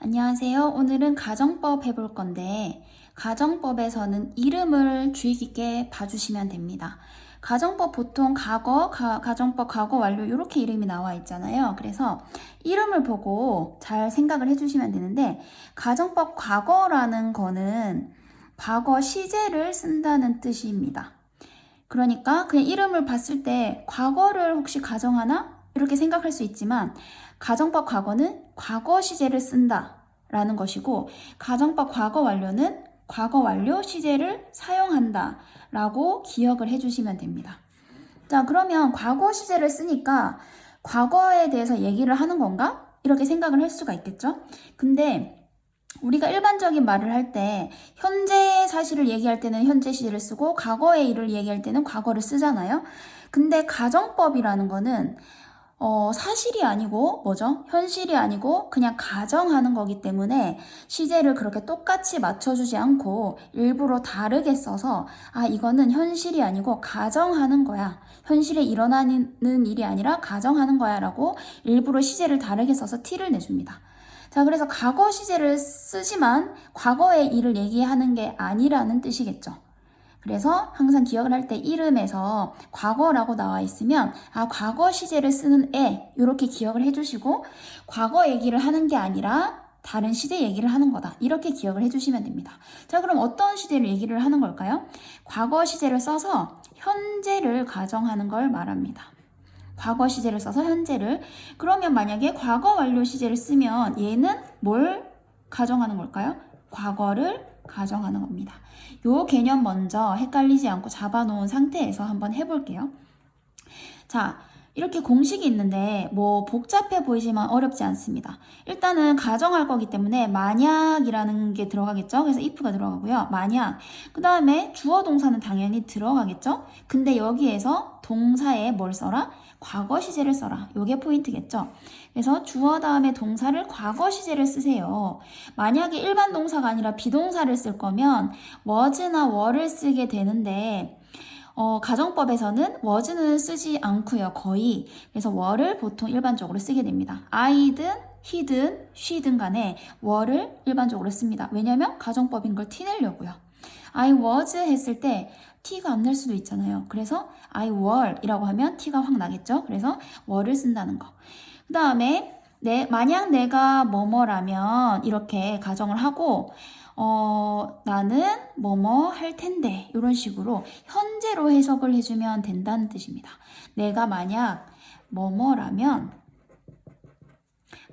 안녕하세요. 오늘은 가정법 해볼 건데 가정법에서는 이름을 주의 깊게 봐주시면 됩니다. 가정법 보통 가정법 과거 완료 이렇게 이름이 나와 있잖아요. 그래서 이름을 보고 잘 생각을 해주시면 되는데 가정법 과거라는 거는 과거 시제를 쓴다는 뜻입니다. 그러니까 그냥 이름을 봤을 때 과거를 혹시 가정하나? 이렇게 생각할 수 있지만 가정법 과거는 과거 시제를 쓴다 라는 것이고 가정법 과거 완료는 과거 완료 시제를 사용한다 라고 기억을 해주시면 됩니다. 자, 그러면 과거 시제를 쓰니까 과거에 대해서 얘기를 하는 건가? 이렇게 생각을 할 수가 있겠죠? 근데 우리가 일반적인 말을 할 때 현재 사실을 얘기할 때는 현재 시제를 쓰고 과거의 일을 얘기할 때는 과거를 쓰잖아요. 근데 가정법이라는 거는 사실이 아니고 뭐죠? 현실이 아니고 그냥 가정하는 거기 때문에 시제를 그렇게 똑같이 맞춰주지 않고 일부러 다르게 써서 이거는 현실이 아니고 가정하는 거야. 현실에 일어나는 일이 아니라 가정하는 거야 라고 일부러 시제를 다르게 써서 티를 내줍니다. 자, 그래서 과거 시제를 쓰지만 과거의 일을 얘기하는 게 아니라는 뜻이겠죠. 그래서 항상 기억을 할 때 이름에서 과거라고 나와 있으면 과거 시제를 쓰는 애 이렇게 기억을 해주시고 과거 얘기를 하는 게 아니라 다른 시제 얘기를 하는 거다 이렇게 기억을 해주시면 됩니다. 자, 그럼 어떤 시제를 얘기를 하는 걸까요? 과거 시제를 써서 현재를 가정하는 걸 말합니다. 과거 시제를 써서 현재를. 그러면 만약에 과거 완료 시제를 쓰면 얘는 뭘 가정하는 걸까요? 과거를 가정하는 겁니다. 요 개념 먼저 헷갈리지 않고 잡아놓은 상태에서 한번 해볼게요. 자, 이렇게 공식이 있는데 뭐 복잡해 보이지만 어렵지 않습니다. 일단은 가정할 거기 때문에 만약이라는 게 들어가겠죠. 그래서 if가 들어가고요. 만약. 그 다음에 주어 동사는 당연히 들어가겠죠. 근데 여기에서 동사에 뭘 써라? 과거 시제를 써라. 요게 포인트겠죠. 그래서 주어 다음에 동사를 과거 시제를 쓰세요. 만약에 일반 동사가 아니라 비동사를 쓸 거면 was나 were를 쓰게 되는데 가정법에서는 was는 쓰지 않고요. 거의. 그래서 were를 보통 일반적으로 쓰게 됩니다. I든 he든 she든 간에 were를 일반적으로 씁니다. 왜냐면 가정법인 걸 티내려고요. I was 했을 때 티가 안 날 수도 있잖아요. 그래서 I were 이라고 하면 티가 확 나겠죠. 그래서 were를 쓴다는 거. 그 다음에 만약 내가 뭐뭐라면 이렇게 가정을 하고 나는 뭐뭐 할 텐데 이런 식으로 현재로 해석을 해주면 된다는 뜻입니다. 내가 만약 뭐뭐라면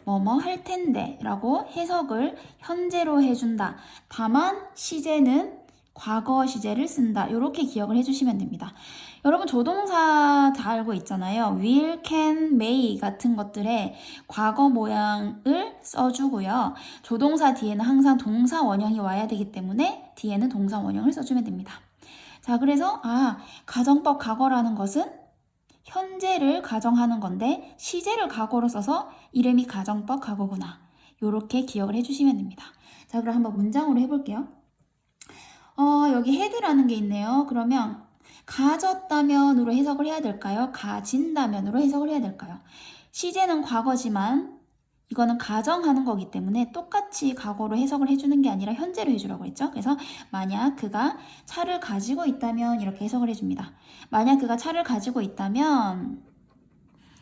뭐뭐 할 텐데 라고 해석을 현재로 해준다. 다만 시제는 과거 시제를 쓴다. 이렇게 기억을 해주시면 됩니다. 여러분 조동사 다 알고 있잖아요. will, can, may 같은 것들의 과거 모양을 써주고요. 조동사 뒤에는 항상 동사 원형이 와야 되기 때문에 뒤에는 동사 원형을 써주면 됩니다. 자, 그래서 가정법 과거라는 것은 현재를 가정하는 건데 시제를 과거로 써서 이름이 가정법 과거구나. 이렇게 기억을 해주시면 됩니다. 자, 그럼 한번 문장으로 해볼게요. 여기 had라는 게 있네요. 그러면 가졌다면으로 해석을 해야 될까요? 가진다면으로 해석을 해야 될까요? 시제는 과거지만 이거는 가정하는 거기 때문에 똑같이 과거로 해석을 해주는 게 아니라 현재로 해주라고 했죠. 그래서 만약 그가 차를 가지고 있다면 이렇게 해석을 해줍니다. 만약 그가 차를 가지고 있다면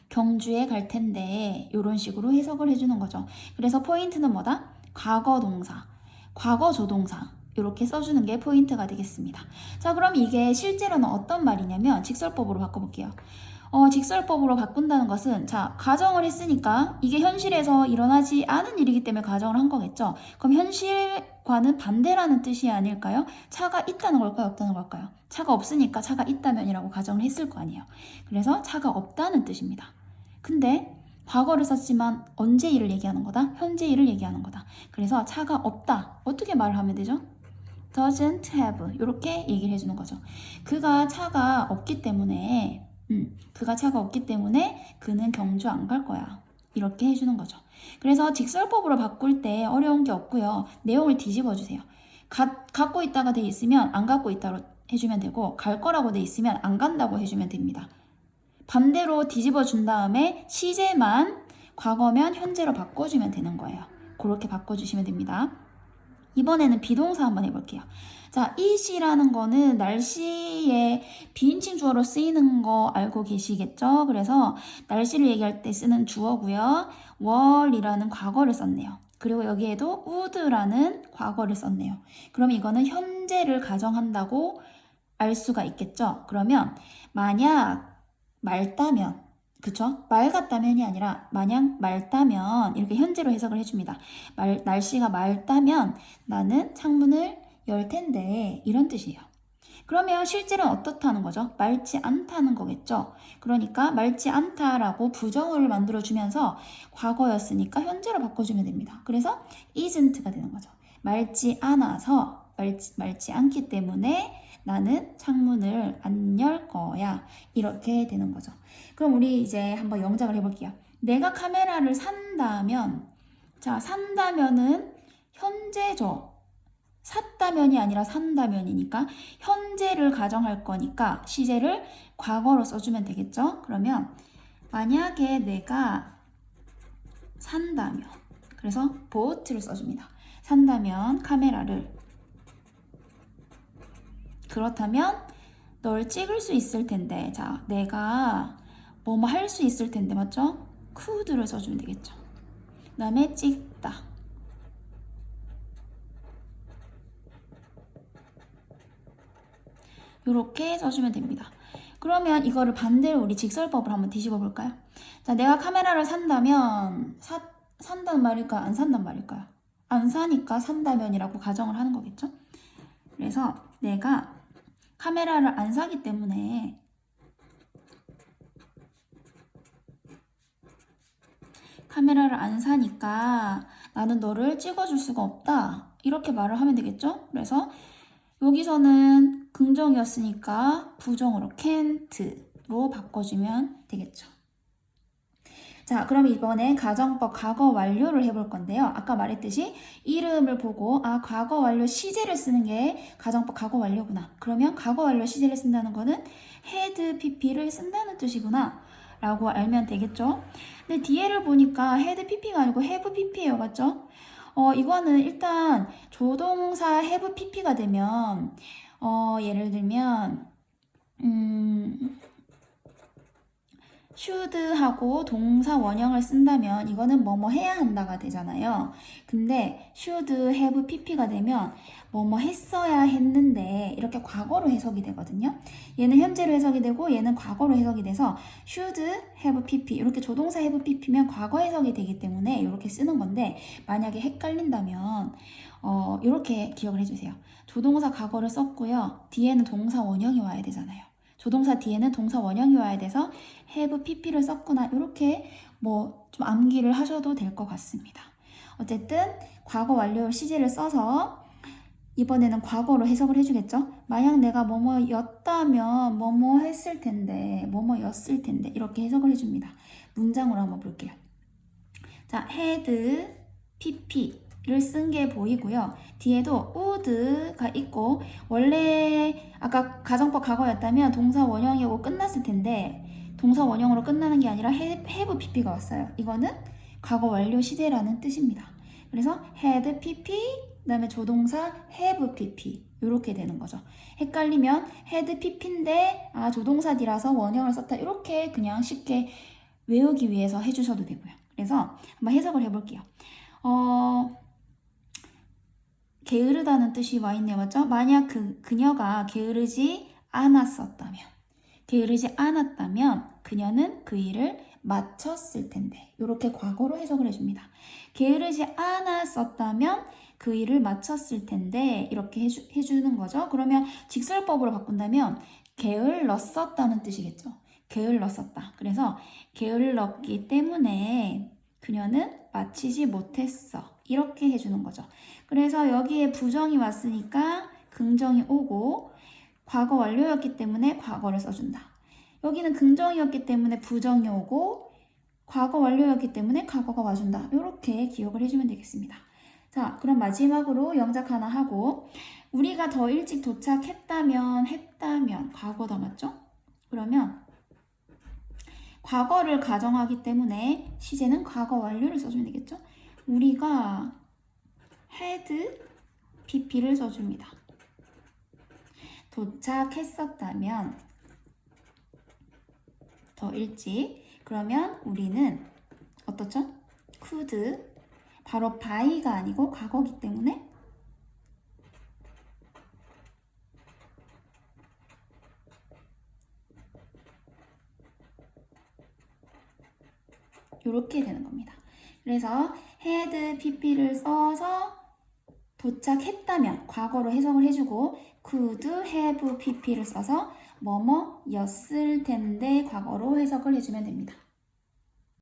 경주에 갈 텐데 이런 식으로 해석을 해주는 거죠. 그래서 포인트는 뭐다? 과거 동사, 과거 조동사 이렇게 써주는 게 포인트가 되겠습니다. 자, 그럼 이게 실제로는 어떤 말이냐면 직설법으로 바꿔볼게요. 직설법으로 바꾼다는 것은 가정을 했으니까 이게 현실에서 일어나지 않은 일이기 때문에 가정을 한 거겠죠. 그럼 현실과는 반대라는 뜻이 아닐까요? 차가 있다는 걸까요? 없다는 걸까요? 차가 없으니까 차가 있다면이라고 가정을 했을 거 아니에요. 그래서 차가 없다는 뜻입니다. 근데 과거를 썼지만 언제 일을 얘기하는 거다? 현재 일을 얘기하는 거다. 그래서 차가 없다. 어떻게 말을 하면 되죠? doesn't have 이렇게 얘기를 해주는 거죠. 그가 차가 없기 때문에 그는 경주 안 갈 거야. 이렇게 해주는 거죠. 그래서 직설법으로 바꿀 때 어려운 게 없고요. 내용을 뒤집어 주세요. 갖고 있다가 돼 있으면 안 갖고 있다고 해주면 되고 갈 거라고 돼 있으면 안 간다고 해주면 됩니다. 반대로 뒤집어 준 다음에 시제만 과거면 현재로 바꿔주면 되는 거예요. 그렇게 바꿔주시면 됩니다. 이번에는 비동사 한번 해볼게요. 자, it이라는 거는 날씨의 비인칭 주어로 쓰이는 거 알고 계시겠죠? 그래서 날씨를 얘기할 때 쓰는 주어고요. 월이라는 과거를 썼네요. 그리고 여기에도 would라는 과거를 썼네요. 그럼 이거는 현재를 가정한다고 알 수가 있겠죠? 그러면 만약 맑다면, 그쵸? 맑았다면이 아니라 만약 맑다면 이렇게 현재로 해석을 해줍니다. 날씨가 맑다면 나는 창문을 열 텐데 이런 뜻이에요. 그러면 실제로는 어떻다는 거죠? 맑지 않다는 거겠죠? 그러니까 맑지 않다라고 부정어를 만들어주면서 과거였으니까 현재로 바꿔주면 됩니다. 그래서 isn't가 되는 거죠. 맑지 않아서, 맑지 않기 때문에 나는 창문을 안 열 거야. 이렇게 되는 거죠. 그럼 우리 이제 한번 영작을 해볼게요. 내가 카메라를 산다면, 자, 산다면은 현재죠. 샀다면이 아니라 산다면이니까 현재를 가정할 거니까 시제를 과거로 써주면 되겠죠? 그러면 만약에 내가 산다면, 그래서 bought를 써줍니다. 산다면 카메라를, 그렇다면 널 찍을 수 있을 텐데, 자, 내가 뭐뭐 할 수 있을 텐데, 맞죠? could를 써주면 되겠죠. 그 다음에 찍다. 이렇게 써주면 됩니다. 그러면 이거를 반대로 우리 직설법을 한번 뒤집어 볼까요? 자, 내가 카메라를 산다면 산단 말일까요? 안 산단 말일까요? 안 사니까 산다면이라고 가정을 하는 거겠죠? 그래서 내가 카메라를 안 사기 때문에 카메라를 안 사니까 나는 너를 찍어줄 수가 없다. 이렇게 말을 하면 되겠죠? 그래서 여기서는 긍정이었으니까 부정으로 can't로 바꿔주면 되겠죠. 자, 그럼 이번엔 가정법 과거 완료를 해볼 건데요. 아까 말했듯이 이름을 보고 아, 과거 완료 시제를 쓰는 게 가정법 과거 완료구나. 그러면 과거 완료 시제를 쓴다는 거는 had pp를 쓴다는 뜻이구나 라고 알면 되겠죠. 근데 뒤에를 보니까 had pp가 아니고 have pp예요. 맞죠? 이거는 일단 조동사 have pp가 되면 예를 들면 should하고 동사 원형을 쓴다면 이거는 뭐뭐 해야 한다가 되잖아요. 근데 should have pp가 되면 뭐뭐 했어야 했는데 이렇게 과거로 해석이 되거든요. 얘는 현재로 해석이 되고 얘는 과거로 해석이 돼서 should have pp 이렇게 조동사 have pp면 과거 해석이 되기 때문에 이렇게 쓰는 건데 만약에 헷갈린다면 이렇게 기억을 해주세요. 조동사 과거를 썼고요. 뒤에는 동사 원형이 와야 되잖아요. 조동사 뒤에는 동사 원형이 와야 돼서 have pp를 썼구나 이렇게 뭐 좀 암기를 하셔도 될 것 같습니다. 어쨌든 과거 완료 시제를 써서 이번에는 과거로 해석을 해주겠죠. 만약 내가 뭐뭐였다면 뭐뭐 했을 텐데 뭐뭐였을 텐데 이렇게 해석을 해줍니다. 문장으로 한번 볼게요. 자, had pp를 쓴 게 보이고요. 뒤에도 would가 있고 원래 아까 가정법 과거였다면 동사 원형이고 끝났을 텐데 동사 원형으로 끝나는 게 아니라 have pp가 왔어요. 이거는 과거 완료 시제라는 뜻입니다. 그래서 had pp 그 다음에 조동사 have pp 이렇게 되는 거죠. 헷갈리면 had pp인데 조동사 뒤라서 원형을 썼다 이렇게 그냥 쉽게 외우기 위해서 해주셔도 되고요. 그래서 한번 해석을 해볼게요. 게으르다는 뜻이 와 있네요. 맞죠? 만약 그녀가 게으르지 않았다면 그녀는 그 일을 마쳤을 텐데 이렇게 과거로 해석을 해줍니다. 게으르지 않았었다면 그 일을 마쳤을 텐데 이렇게 해주는 거죠. 그러면 직설법으로 바꾼다면 게을렀었다는 뜻이겠죠. 게을렀었다. 그래서 게을렀기 때문에 그녀는 마치지 못했어. 이렇게 해주는 거죠. 그래서 여기에 부정이 왔으니까 긍정이 오고 과거 완료였기 때문에 과거를 써준다. 여기는 긍정이었기 때문에 부정이 오고 과거 완료였기 때문에 과거가 와준다. 이렇게 기억을 해주면 되겠습니다. 자, 그럼 마지막으로 영작 하나 하고 우리가 더 일찍 도착했다면 했다면 과거다 맞죠? 그러면 과거를 가정하기 때문에 시제는 과거 완료를 써주면 되겠죠? 우리가 had pp를 써줍니다. 도착했었다면 더 일찍. 그러면 우리는 어떻죠? could 바로 by가 아니고 과거기 때문에 이렇게 되는 겁니다. 그래서 had pp를 써서 도착했다면 과거로 해석을 해주고 could have pp를 써서 뭐뭐였을 텐데 과거로 해석을 해주면 됩니다.